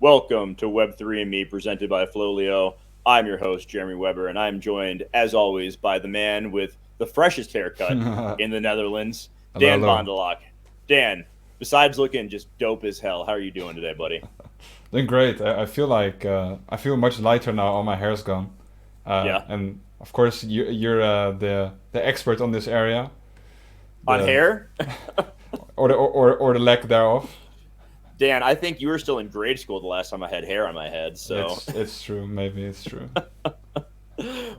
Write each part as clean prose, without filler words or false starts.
Welcome to Web3 and Me, presented by FLOLiO. I'm your host, Jeremy Weber, and I'm joined, as always, by the man with the freshest haircut Hello, in the Netherlands, Dan hello. Bondelak. Dan, besides looking just dope as hell, how are you doing today, buddy? Doing great. I feel like I feel much lighter now. All my hair's gone, Yeah. and of course you're the expert on this area, On the hair? or the lack thereof. Dan, I think you were still in grade school the last time I had hair on my head, so. It's true. Maybe it's true.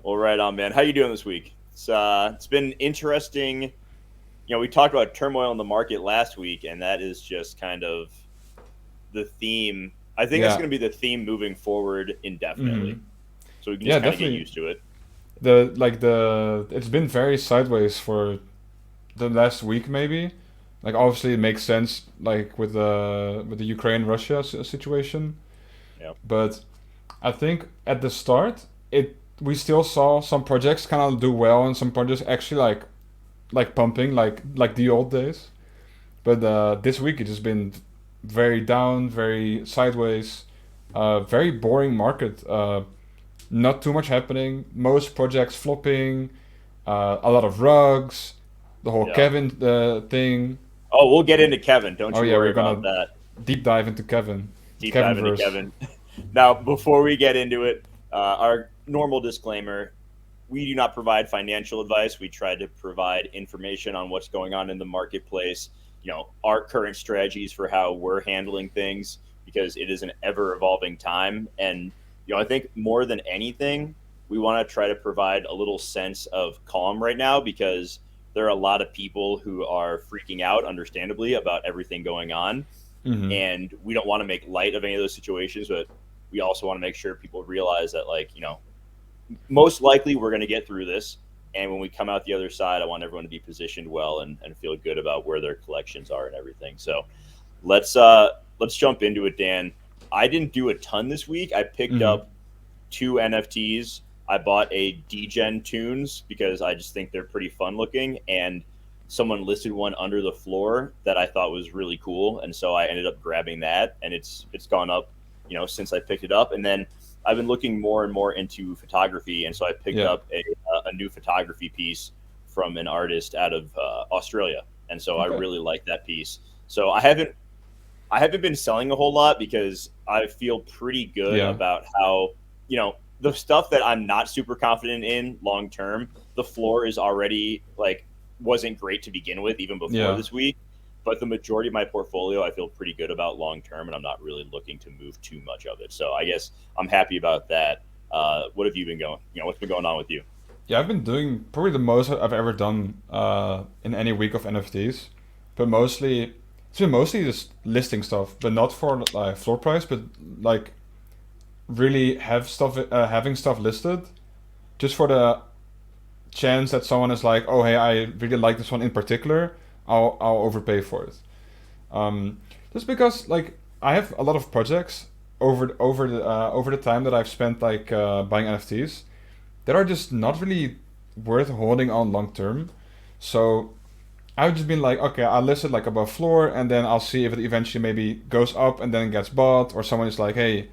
Well, right on, man. How you doing this week? It's been interesting. We talked about turmoil in the market last week, and that is just kind of the theme. I think that's Yeah. going to be the theme moving forward indefinitely. hmm So we can Yeah, just kind of get definitely. used to it. The it's been very sideways for the last week maybe. Like obviously it makes sense like with the Ukraine Russia situation, Yeah. but I think at the start, it we still saw some projects kind of do well and some projects actually like pumping like the old days. But this week it's just been very down, very sideways, very boring market. Not too much happening. Most projects flopping. A lot of rugs. The whole Yeah. Kevin thing. Oh, we'll get into Kevin. Don't Oh you yeah, worry we're about gonna that. deep dive into Kevin. Deep Kevin dive into verse. Kevin. Now, before we get into it, our normal disclaimer: we do not provide financial advice. We try to provide information on what's going on in the marketplace, our current strategies for how we're handling things, because it is an ever evolving time. And, I think more than anything, we want to try to provide a little sense of calm right now because there are a lot of people who are freaking out, understandably, about everything going on. Mm-hmm. And we don't want to make light of any of those situations, but we also want to make sure people realize that, like, most likely we're going to get through this, and when we come out the other side, I want everyone to be positioned well and feel good about where their collections are and everything. So let's jump into it, Dan. I didn't do a ton this week. I picked Mm-hmm. up two NFTs. I bought a Degen Tunes because I just think they're pretty fun looking, and someone listed one under the floor that I thought was really cool, and so I ended up grabbing that, and it's gone up, since I picked it up. And then I've been looking more and more into photography, and so I picked Yeah. up a new photography piece from an artist out of Australia, and so I Okay. really like that piece. So I haven't been selling a whole lot because I feel pretty good Yeah. about how, the stuff that I'm not super confident in long term, the floor is already like wasn't great to begin with even before Yeah. this week. But the majority of my portfolio I feel pretty good about long term, and I'm not really looking to move too much of it. So I guess I'm happy about that. What have you been going? What's been going on with you? Yeah, I've been doing probably the most I've ever done in any week of NFTs, but mostly it's been mostly just listing stuff, but not for like floor price, but like really having stuff listed just for the chance that someone is like, oh hey, I really like this one in particular, I'll overpay for it. Um, just because like I have a lot of projects over the time that I've spent like buying NFTs that are just not really worth holding on long term. So I've just been like, okay, I'll list it like above floor, and then I'll see if it eventually maybe goes up and then gets bought, or someone is like, hey,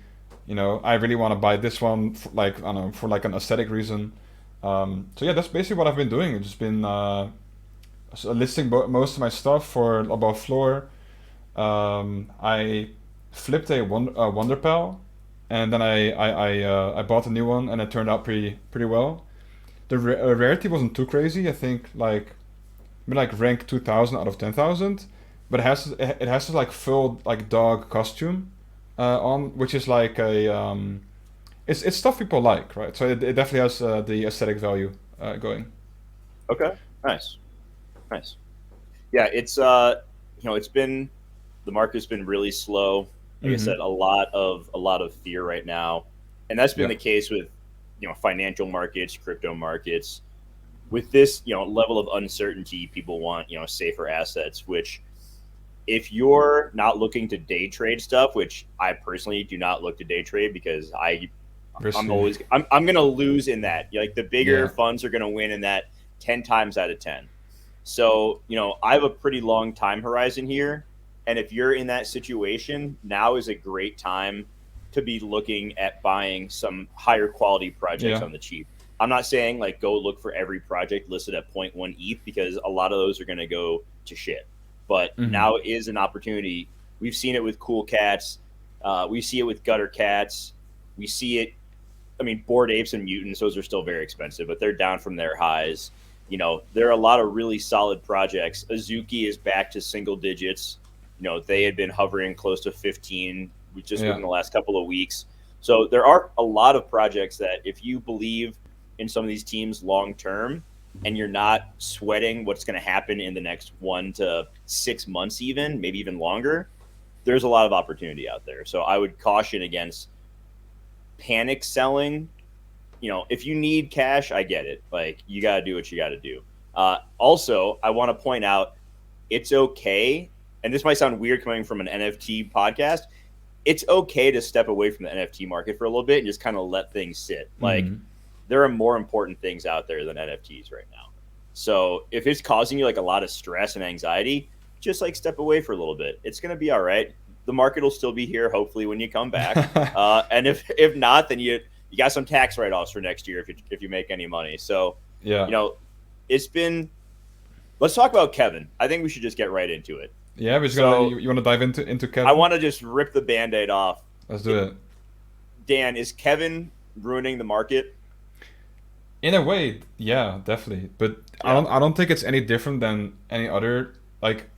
I really want to buy this one, for, like I don't know, for like an aesthetic reason. So yeah, that's basically what I've been doing. It's just been listing most of my stuff for above floor. I flipped a Wonder Pal, and then I bought a new one, and it turned out pretty well. The rarity wasn't too crazy. I think like rank 2,000 out of 10,000, but it has this like full like dog costume on, which is like a it's stuff people like, right? So it definitely has the aesthetic value going. Okay, nice, nice. Yeah, it's been the market's been really slow. Like I Mm-hmm. said, a lot of fear right now, and that's been Yeah. the case with financial markets, crypto markets. With this level of uncertainty, people want safer assets. Which, if you're not looking to day trade stuff, which I personally do not look to day trade because I'm Risky. always I'm gonna lose in that. Like the bigger Yeah. funds are gonna win in that 10 times out of 10. So, I have a pretty long time horizon here. And if you're in that situation, now is a great time to be looking at buying some higher quality projects Yeah. on the cheap. I'm not saying like go look for every project listed at zero point 0.1 ETH because a lot of those are going to go to shit. But Mm-hmm. now is an opportunity. We've seen it with Cool Cats. We see it with Gutter Cats. We see it. I mean, Bored Apes and Mutants, those are still very expensive, but they're down from their highs. There are a lot of really solid projects. Azuki is back to single digits. They had been hovering close to 15 just Yeah. within the last couple of weeks. So there are a lot of projects that if you believe in some of these teams long term and you're not sweating what's going to happen in the next 1 to 6 months, even maybe even longer, there's a lot of opportunity out there. So I would caution against panic selling. If you need cash, I get it. Like, you got to do what you got to do. Also, I want to point out it's okay, and this might sound weird coming from an NFT podcast. It's okay to step away from the NFT market for a little bit and just kind of let things sit. Like, there are more important things out there than NFTs right now. So if it's causing you like a lot of stress and anxiety, just like step away for a little bit. It's going to be all right. The market will still be here, hopefully, when you come back. And if not, then you got some tax write-offs for next year if you make any money. So, Yeah. It's been. Let's talk about Kevin. I think we should just get right into it. Yeah, we're just you want to dive into Kevin? I want to just rip the Band-Aid off. Let's do it. Dan, is Kevin ruining the market? In a way, yeah, definitely. But Yeah. I don't think it's any different than any other like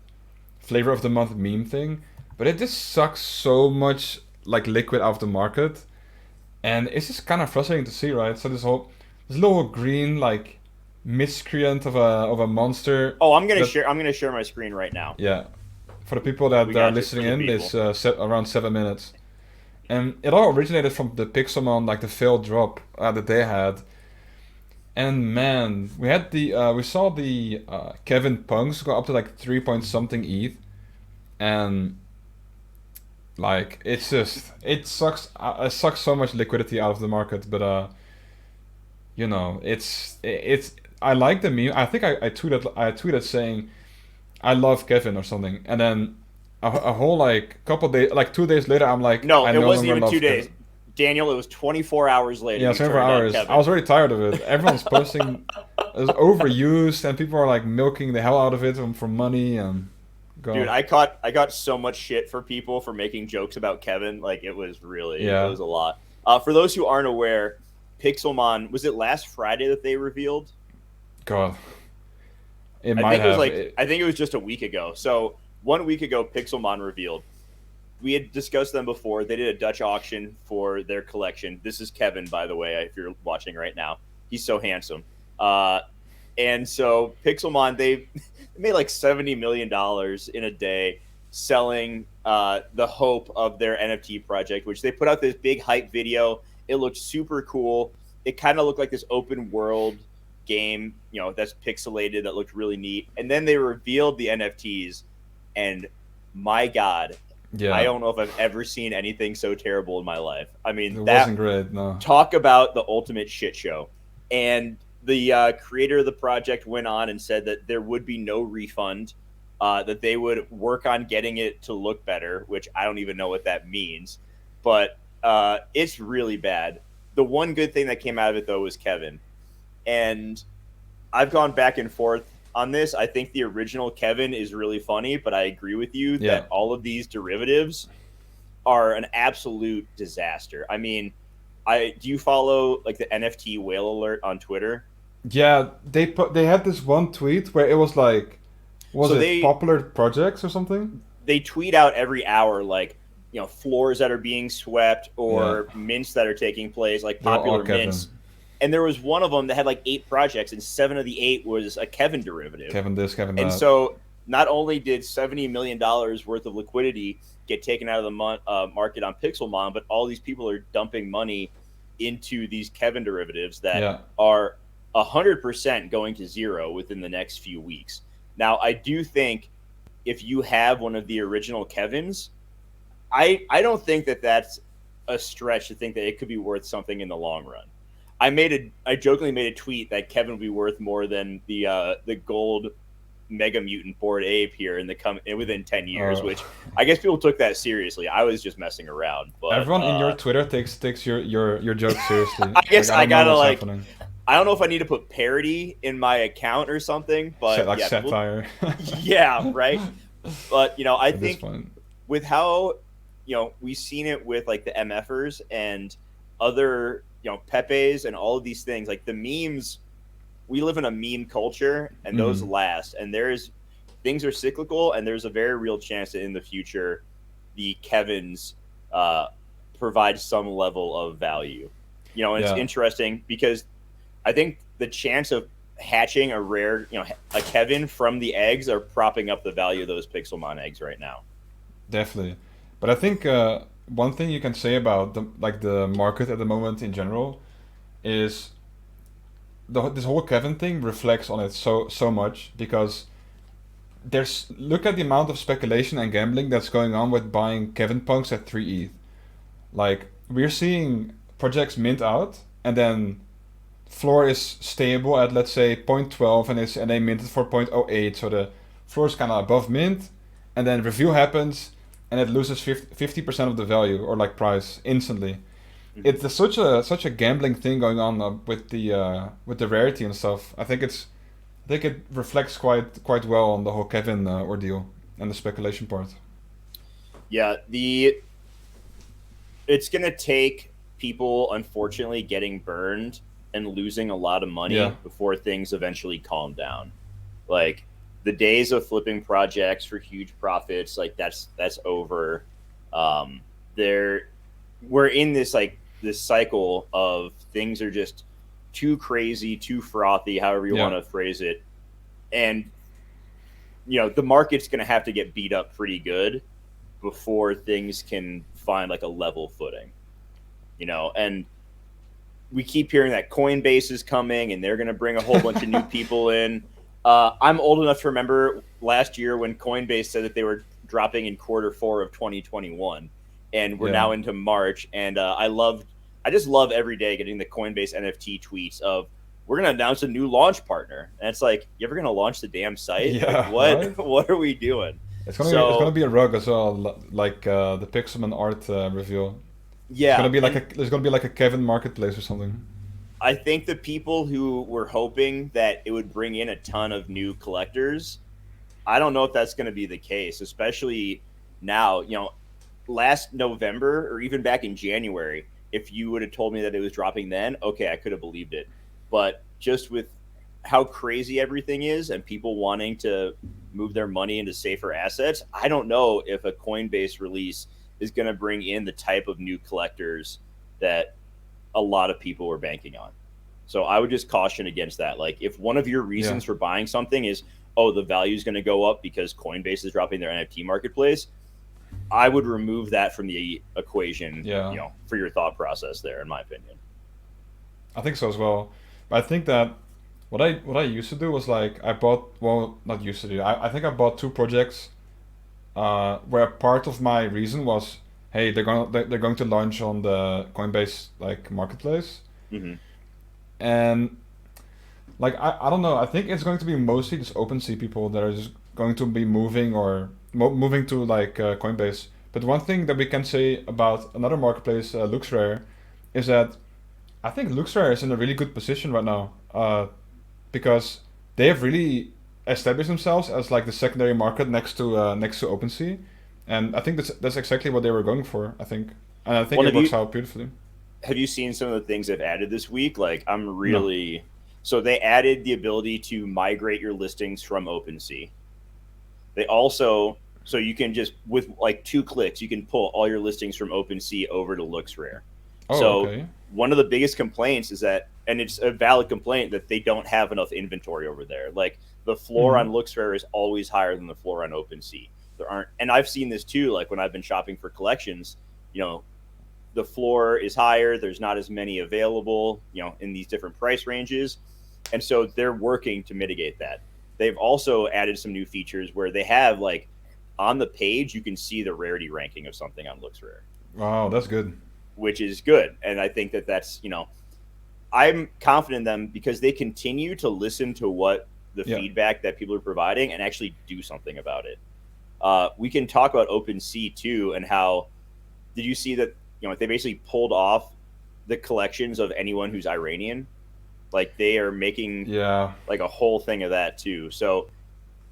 flavor of the month meme thing. But it just sucks so much like liquid out of the market, and it's just kind of frustrating to see, right? So this little green like miscreant of a monster. Oh, I'm gonna share my screen right now. Yeah, for the people that We are got you, listening for the in, it's around 7 minutes, and it all originated from the Pixelmon like the failed drop that they had. And man, we saw the Kevin Punks go up to like 3 point something ETH, and like it sucks. It sucks so much liquidity out of the market, but it's I like the meme. I think I tweeted saying I love Kevin or something, and then a whole like couple days, like 2 days later, I'm like, No, I it no wasn't longer even love 2 days. Kevin. Daniel, it was 24 hours later. Yeah, you 24 turned on hours. Kevin. I was already tired of it. Everyone's posting it's overused, and people are like milking the hell out of it for money and. Dude, I got so much shit for people for making jokes about Kevin. Like, it was a lot. For those who aren't aware, Pixelmon, was it last Friday that they revealed? God, it I might think have. I think it was just a week ago. So 1 week ago, Pixelmon revealed. We had discussed them before. They did a Dutch auction for their collection. This is Kevin, by the way, if you're watching right now. He's so handsome. And so Pixelmon, they made like $70 million in a day selling the hope of their NFT project, which they put out this big hype video. It looked super cool. It kind of looked like this open world game, that's pixelated, that looked really neat. And then they revealed the NFTs, and my God, Yeah. I don't know if I've ever seen anything so terrible in my life. I mean, It that wasn't great, no. talk about the ultimate shit show. And the creator of the project went on and said that there would be no refund, that they would work on getting it to look better, which I don't even know what that means. But it's really bad. The one good thing that came out of it, though, was Kevin. And I've gone back and forth on this. I think the original Kevin is really funny, but I agree with you that all of these derivatives are an absolute disaster. I mean, do you follow like the NFT whale alert on Twitter? Yeah, they had this one tweet where it was like, popular projects or something? They tweet out every hour like, floors that are being swept or mints that are taking place, like popular mints. And there was one of them that had like 8 projects, and 7 of the 8 was a Kevin derivative. Kevin this, Kevin that. And so not only did $70 million worth of liquidity get taken out of the market on Pixelmon, but all these people are dumping money into these Kevin derivatives that are 100% going to zero within the next few weeks. Now, I do think if you have one of the original Kevins, I don't think that that's a stretch to think that it could be worth something in the long run. I jokingly made a tweet that Kevin would be worth more than the gold Mega Mutant Bored Ape here within 10 years, Uh, which I guess people took that seriously. I was just messing around, but Everyone in your Twitter takes your jokes seriously. I Like guess I I don't know gotta what's like happening. I don't know if I need to put parody in my account or something, Set but like yeah, people, satire. yeah, right. But I At this think point, with how we've seen it with like the MFers and other Pepe's and all of these things, like the memes. We live in a meme culture, and those mm, last. And there's things are cyclical, and there's a very real chance that in the future, the Kevins uh, provide some level of value. And it's yeah, interesting because I think the chance of hatching a rare, a Kevin from the eggs are propping up the value of those Pixelmon eggs right now. definitely. But I think one thing you can say about the market at the moment in general is this whole Kevin thing reflects on it so much because look at the amount of speculation and gambling that's going on with buying Kevin punks at 3 ETH. Like we're seeing projects mint out and then floor is stable at let's say 0.12 and they minted for 0.08, so the floor is kind of above mint, and then review happens and it loses 50% of the value or like price instantly. Mm-hmm. It's such a gambling thing going on with the rarity and stuff. I think it reflects quite well on the whole Kevin ordeal and the speculation part. Yeah, it's gonna take people unfortunately getting burned and losing a lot of Yeah, money before things eventually calm down. Like the days of flipping projects for huge profits, like that's over. Um, there, we're in this cycle of things are just too crazy, too frothy, however you want yeah, to phrase it, and the market's going to have to get beat up pretty good before things can find like a level footing. And we keep hearing that Coinbase is coming and they're going to bring a whole bunch of new people in. I'm old enough to remember last year when Coinbase said that they were dropping in quarter 4 of 2021, and we're yeah. now into March. And I just love every day getting the Coinbase NFT tweets of we're going to announce a new launch partner, and it's like you ever going to launch the damn site? Like Yeah, right. what are we doing? It's gonna So be a rug as well, like the Pixelman art reveal. yeah, and There's gonna be like a Kevin marketplace or something. I think the people who were hoping that it would bring in a ton of new collectors, I don't know if that's going to be the case, especially now. Last November or even back in January, if you would have told me that it was dropping then, okay, I could have believed it. But just with how crazy everything is and people wanting to move their money into safer assets, I don't know if a Coinbase release is going to bring in the type of new collectors that a lot of people were banking on. So I would just caution against that. Like if one of your Yeah, reasons for buying something is, oh, the value is going to go up because Coinbase is dropping their NFT marketplace, I would remove that from the equation, yeah. for your thought process there, in my opinion. I think so as well. But I think that what I used to do was like I bought, well, not used to do. I think I bought two projects where part of my reason was, hey, they're going to launch on the Coinbase like marketplace, Mm-hmm. and like I don't know. I think it's going to be mostly just OpenSea people that are just going to be moving or moving to like Coinbase. But one thing that we can say about another marketplace, LuxRare, is that I think LuxRare is in a really good position right now because they have really established themselves as like the secondary market next to OpenSea, and I think that's exactly what they were going for. I think, and I think Well, it works out beautifully. have you seen some of the things they've added this week? Like I'm No. really so they added the ability to migrate your listings from OpenSea. They also so you can just with like 2 clicks you can pull all your listings from OpenSea over to LooksRare. Oh, So okay. one of the biggest complaints is that, and it's a valid complaint, that they don't have enough inventory over there. Like the floor Mm-hmm. on LooksRare is always higher than the floor on OpenSea. There aren't, and I've seen this too. Like when I've been shopping for collections, you know, the floor is higher. There's not as many available, in these different price ranges, and so they're working to mitigate that. They've also added some new features where they have like on the page you can see the rarity ranking of something on LooksRare, Wow, that's good. which is good. And I think that I'm confident in them because they continue to listen to what the Yeah. feedback that people are providing and actually do something about it. We can talk about OpenSea too, and how did you see that they basically pulled off the collections of anyone who's Iranian? Like they are making Yeah. like a whole thing of that too. So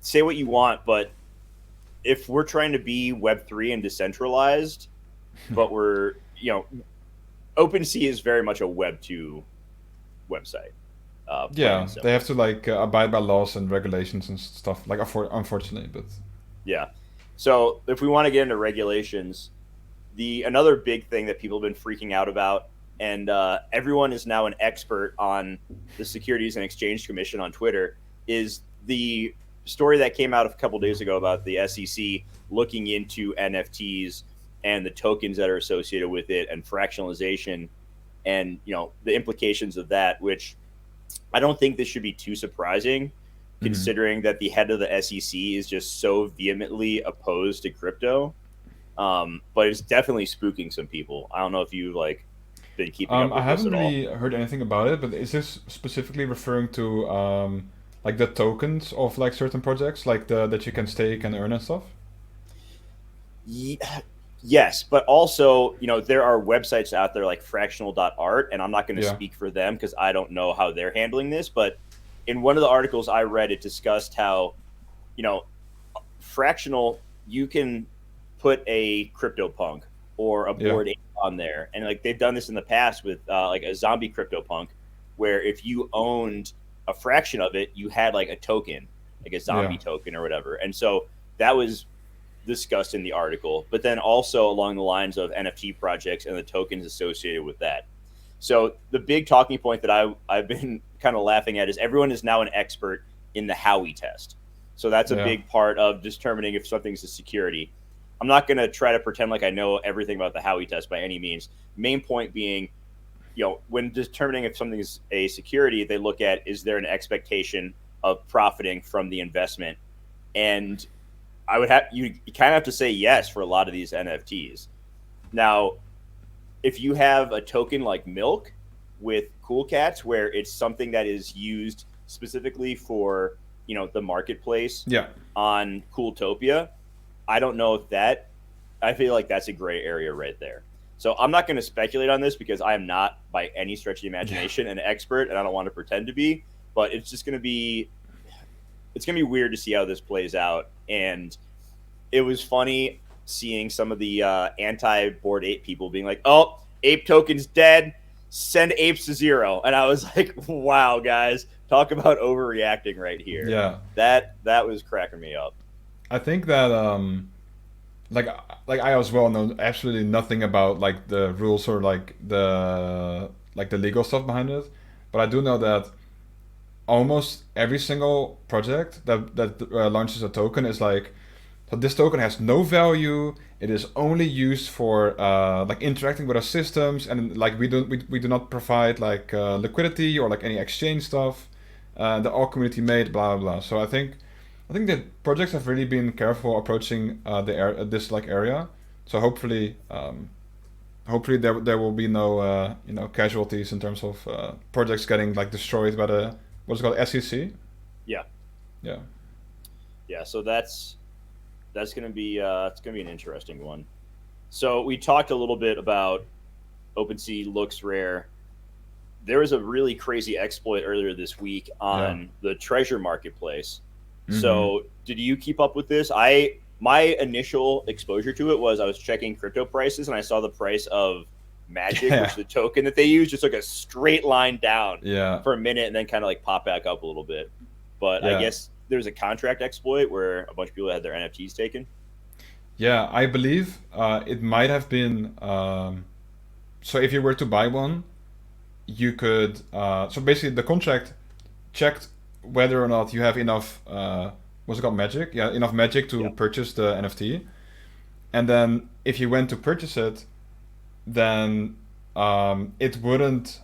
say what you want, but if we're trying to be Web3 and decentralized, but we're OpenSea is very much a Web2 website, plain and Yeah, they have simple. to like abide by laws and regulations and stuff. Like, unfortunately, but Yeah. So if we want to get into regulations, the another big thing that people have been freaking out about, and everyone is now an expert on the Securities and Exchange Commission on Twitter, is the story that came out a couple days ago about the SEC looking into NFTs and the tokens that are associated with it and fractionalization and the implications of that, which I don't think this should be too surprising considering that the head of the SEC is just so vehemently opposed to crypto. But it's definitely spooking some people. I don't know if you've been keeping up I with this haven't at all. really heard anything about it. But is this specifically referring to like the tokens of like certain projects, like the that you can stake and earn and stuff? Yes, but also, there are websites out there like fractional.art, and I'm not going to Yeah. speak for them because I don't know how they're handling this. But in one of the articles I read, it discussed how, you know, fractional, you can put a CryptoPunk or a Yeah. board ape on there. And like they've done this in the past with like a zombie CryptoPunk, where if you owned a fraction of it, you had like a token, like a Yeah. zombie token or whatever. And so that was discussed in the article, but then also along the lines of NFT projects and the tokens associated with that. So the big talking point that I've been kind of laughing at is everyone is now an expert in the Howey test. So that's a Yeah. big part of determining if something's a security. I'm not going to try to pretend like I know everything about the Howey test by any means. Main point being, when determining if something is a security, they look at is there an expectation of profiting from the investment, and I would have you kind of have to say yes for a lot of these NFTs. Now, if you have a token like Milk with Cool Cats, where it's something that is used specifically for the marketplace Yeah. on Cooltopia, I don't know if that. I feel like that's a gray area right there. So I'm not going to speculate on this because I am not by any stretch of the Yeah. imagination an expert, and I don't want to pretend to be. But it's going to be weird to see how this plays out. And it was funny seeing some of the anti-board ape people being like, "Oh, ape token's dead. Send apes to zero." And I was like, "Wow, guys, talk about overreacting right here." Yeah. That was cracking me up. I think that like I as well know absolutely nothing about like the rules or like the legal stuff behind it, but I do know that almost every single project that launches a token is like, so this token has no value. It is only used for like interacting with our systems, and like we do not provide like liquidity or like any exchange stuff. The all community made, blah blah blah. So I think that projects have really been careful approaching this like area. So hopefully there will be no casualties in terms of projects getting like destroyed by the what's it called, SEC. Yeah, Yeah. yeah. So that's gonna be it's gonna be an interesting one. So we talked a little bit about OpenSea looks rare. There was a really crazy exploit earlier this week Yeah. on the treasure marketplace. Mm-hmm. So did you keep up with this? My initial exposure to it was I was checking crypto prices and I saw the price of Magic, which Yeah. is the token that they use, just like a straight line down Yeah. for a minute and then kind of like pop back up a little bit. But I Yeah. guess there's a contract exploit where a bunch of people had their NFTs taken. Yeah, I believe it might have been. So if you were to buy one, you could. So basically, the contract checked whether or not you have enough. What's it called? Magic. Yeah, enough magic to Yeah. purchase the NFT. And then if you went to purchase it, then it wouldn't.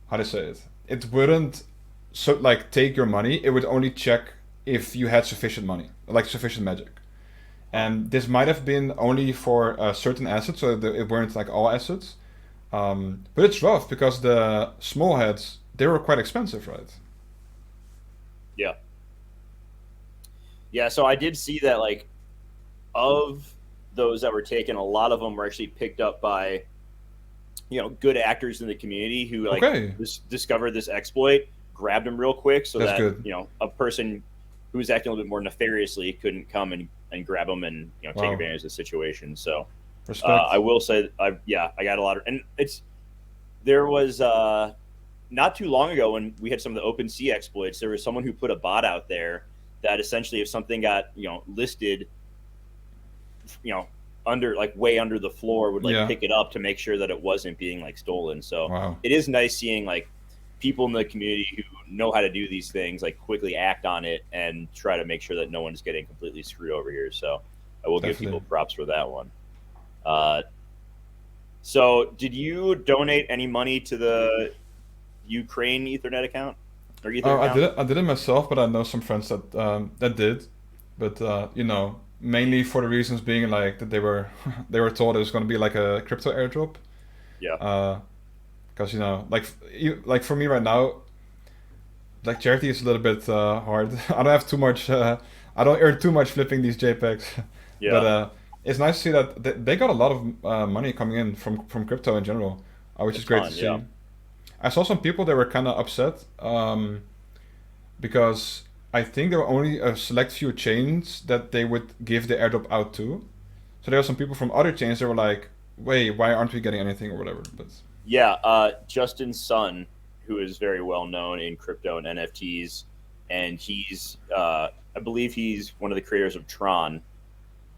How to say it? It wouldn't so like take your money. It would only check if you had sufficient money, like sufficient magic. Huh. And this might have been only for certain assets, so it weren't like all assets. But it's rough because the small heads they were quite expensive, right? Yeah. Yeah. So I did see that, like, of those that were taken, a lot of them were actually picked up by, good actors in the community who, like, Okay, discovered this exploit, grabbed them real quick so that's that, good. a person who was acting a little bit more nefariously couldn't come and grab them and, take Wow, advantage of the situation. So I respect. will say, I got a lot of, and there was, not too long ago when we had some of the OpenSea exploits, there was someone who put a bot out there that essentially, if something got, listed, you know, under, like, way under the floor, would, like, Yeah. pick it up to make sure that it wasn't being, like, stolen. So Wow. it is nice seeing, like, people in the community who know how to do these things, like, quickly act on it and try to make sure that no one's getting completely screwed over here. So I will give Definitely. people props for that one. Uh, so did you donate any money to the Ukraine Ethernet account or Ether I did account? it. I did it myself, but I know some friends that did. But mainly for the reasons being like that they were they were told it was going to be like a crypto airdrop. Yeah, Because like for me right now, like charity is a little bit hard. I don't have too much. I don't earn too much flipping these JPEGs, but yeah, it's nice to see that they got a lot of money coming in from crypto in general, which a is great to ton. Yeah, see. I saw some people that were kind of upset because I think there were only a select few chains that they would give the airdrop out to. So there were some people from other chains that were like, "Wait, why aren't we getting anything or whatever?" But yeah. Justin Sun, who is very well known in crypto and NFTs, and he's, I believe he's one of the creators of Tron.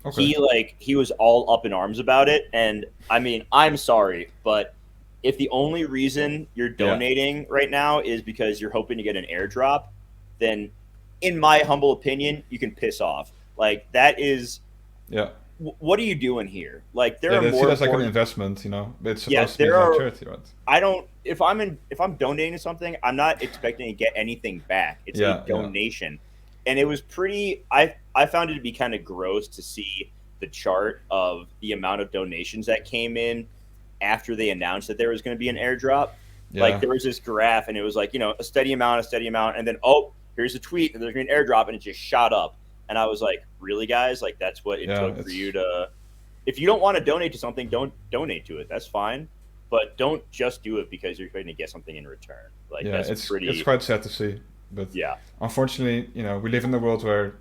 okay, He was all up in arms about it, and I mean, I'm sorry, but if the only reason you're yeah, donating right now is because you're hoping to get an airdrop, then, in my humble opinion, you can piss off. Like, that is, yeah, what are you doing here? Like, there yeah. are They see more it as like an important. investment, you know. But it's Yeah, supposed to be there like are. charity, right? I don't. If I'm donating something, I'm not expecting to get anything back. It's a Yeah, yeah, donation, and it was pretty. I found it to be kind of gross to see the chart of the amount of donations that came in after they announced that there was going to be an airdrop. Like, yeah. there was this graph, and it was like, a steady amount, and then, here's a tweet, and there's going to be an airdrop, and it just shot up. And I was like, really, guys? Like, that's what it Yeah, took for it's you to. If you don't want to donate to something, don't donate to it. That's fine, but don't just do it because you're going to get something in return. Like, yeah, that's it's pretty. quite sad to see, but Yeah, unfortunately, we live in a world where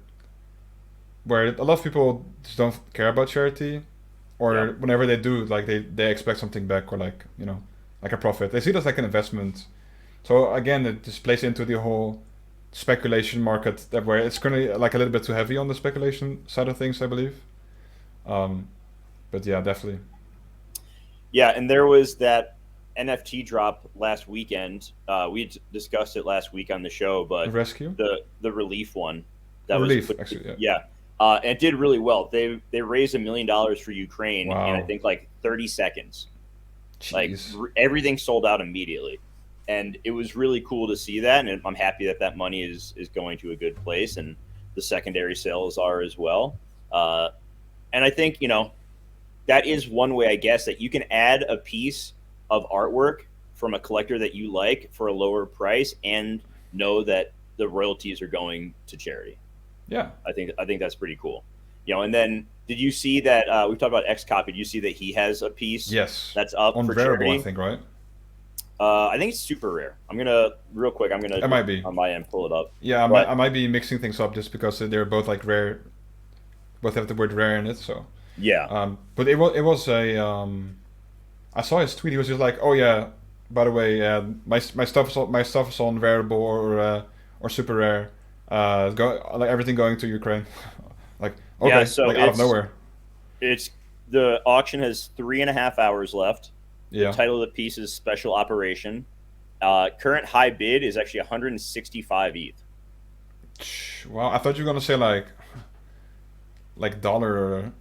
a lot of people just don't care about charity, yeah, or whenever they do, like they expect something back, or like like a profit. They see it as like an investment. So again, it just plays into the whole speculation market that where it's gonna like a little bit too heavy on the speculation side of things, I believe. Um, but yeah, definitely. yeah. And there was that NFT drop last weekend. We discussed it last week on the show, The but rescue, the relief one the that was relief, put, actually. Yeah. yeah, and it did really well. They raised $1 million for Ukraine in, I Wow. think, like 30 seconds. Like, Jeez. everything sold out immediately, and it was really cool to see that. And I'm happy that money is going to a good place, and the secondary sales are as well. And I think, that is one way, I guess, that you can add a piece of artwork from a collector that you like for a lower price and know that the royalties are going to charity. Yeah. I think that's pretty cool. And then, did you see that, we've talked about Xcopy? Did you see that he has a piece Yes. that's up On for variable, I charity? think, right? I think it's super rare. I'm gonna, real quick. I'm gonna It just might be. on my end pull it up. Yeah, I But might be mixing things up just because they're both like rare, both have the word rare in it. So, yeah, but it was a I saw his tweet. He was just like, "Oh yeah, by the way, my stuff is on variable or super rare. Go like everything going to Ukraine. Like yeah. okay, So like out of nowhere. it's the auction has 3.5 hours left. The Yeah. title of the piece is Special Operation. Current high bid is actually 165 ETH. Wow, I thought you were gonna say like dollar,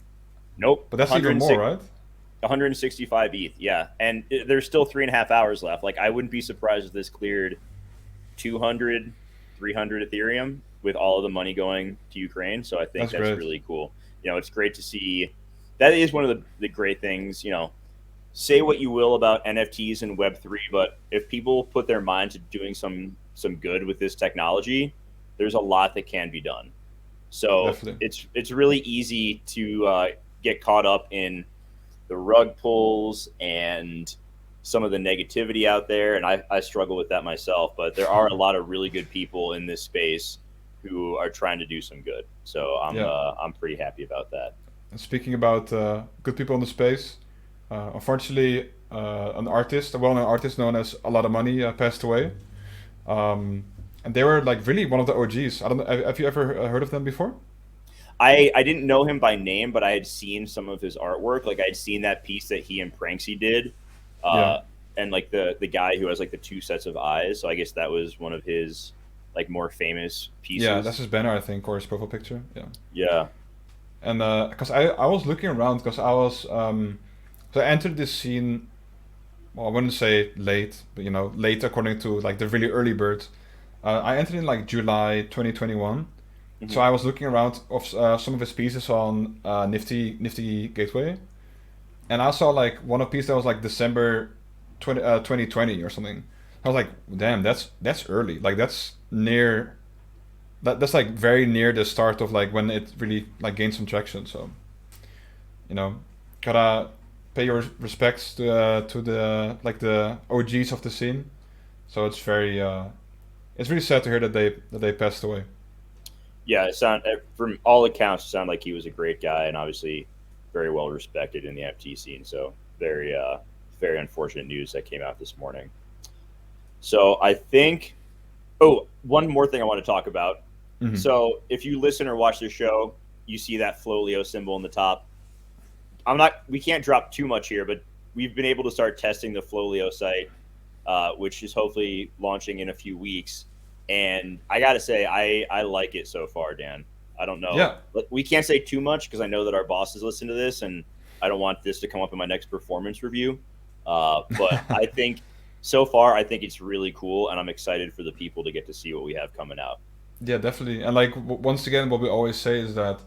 Nope, but that's even more, right? 165 ETH. Yeah, and there's still 3.5 hours left. Like, I wouldn't be surprised if this cleared 200, 300 Ethereum with all of the money going to Ukraine. So I think That's that's great. really cool. It's great to see. That is one of the great things. Say what you will about NFTs and Web3, but if people put their mind to doing some good with this technology, there's a lot that can be done. So Definitely. it's really easy to get caught up in the rug pulls and some of the negativity out there, and I struggle with that myself. But there are a lot of really good people in this space who are trying to do some good. So Yeah. I'm pretty happy about that. And speaking about good people in the space, unfortunately, an artist, a well-known artist known as A Lot of Money, passed away. And they were like really one of the OGs. I don't know. Have you ever heard of them before? I didn't know him by name, but I had seen some of his artwork. Like I had seen that piece that he and Pranksy did, Yeah. uh, and like the guy who has like the two sets of eyes. So I guess that was one of his like more famous Yeah, that's pieces. his banner, I think, or his profile picture. Yeah. Yeah. And because I was looking around because I was so I entered this scene. Well, I wouldn't say late, but late according to like the really early birds. I entered in like July 2021. So Hmm. I was looking around of some of his pieces on Nifty Gateway, and I saw like one of piece that was like December 2020 or something. I was like, damn, that's early. Like that's like very near the start of like when it really like gained some traction. So you know, gotta pay your respects to the like the OGs of the scene. So it's really sad to hear that they passed away. Yeah, from all accounts, it sounded like he was a great guy and obviously very well respected in the FT scene. So very unfortunate news that came out this morning. So I think, oh, one more thing I want to talk about. Hmm. So if you listen or watch the show, you see that FLOLiO symbol in the top. We can't drop too much here, but we've been able to start testing the FLOLiO site, which is hopefully launching in a few weeks. And I got to say, I like it so far, Dan. I don't know. Yeah, We can't say too much because I know that our bosses listen to this, and I don't want this to come up in my next performance review. But I think so far, I think it's really cool, and I'm excited for the people to get to see what we have coming out. yeah, definitely. And like once again, what we always say is that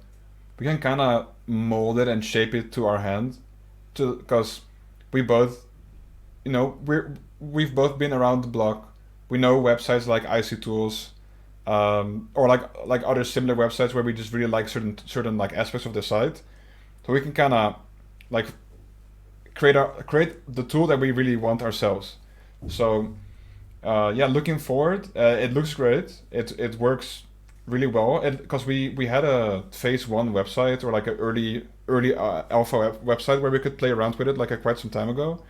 we can kind of mold it and shape it to our hand, to because we both, we've both been around the block. We know websites like IC Tools, or like other similar websites where we just really like certain like aspects of the site. So we can kind of like create the tool that we really want ourselves. So yeah, looking forward, it looks great. It works really well because we had a phase one website or like an early alpha website where we could play around with it like quite some time ago,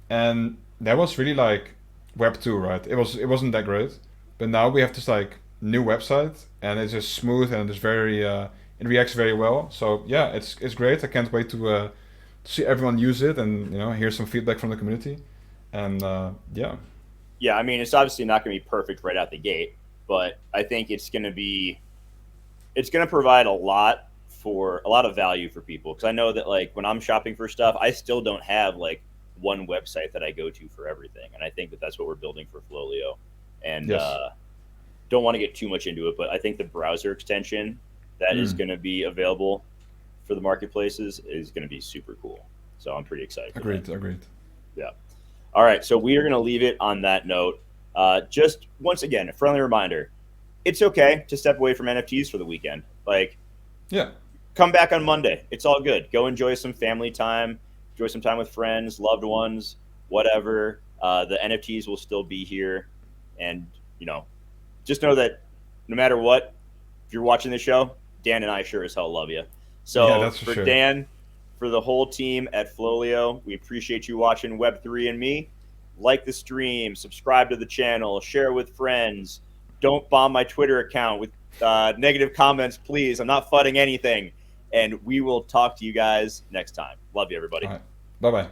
and that was really like Web two, right? It wasn't that great, but now we have this like new website and it's just smooth and it's very it reacts very well. So yeah, it's great. I can't wait to see everyone use it and hear some feedback from the community, and yeah. Yeah, I mean, it's obviously not going to be perfect right out the gate, but I think it's going to provide a lot of value for people because I know that like when I'm shopping for stuff, I still don't have like one website that I go to for everything, and I think that that's what we're building for FLOLiO. And Yes. don't want to get too much into it, but I think the browser extension that is Mm. going to be available for the marketplaces is going to be super cool. So I'm pretty excited for that. Agreed. Yeah. All right, so we are going to leave it on that note. Just once again, a friendly reminder: it's okay to step away from NFTs for the weekend. Like, Yeah. come back on Monday. It's all good. Go enjoy some family time, enjoy some time with friends, loved ones, whatever. The NFTs will still be here, and you know, just know that no matter what, if you're watching the show, Dan and I sure as hell love you. Yeah, So that's for for sure. Dan, for the whole team at FLOLiO, we appreciate you watching Web3 and Me. Like the stream, subscribe to the channel, share with friends. Don't bomb my Twitter account with negative comments, please. I'm not fudding anything. And we will talk to you guys next time. Love you, All everybody. right. Bye bye.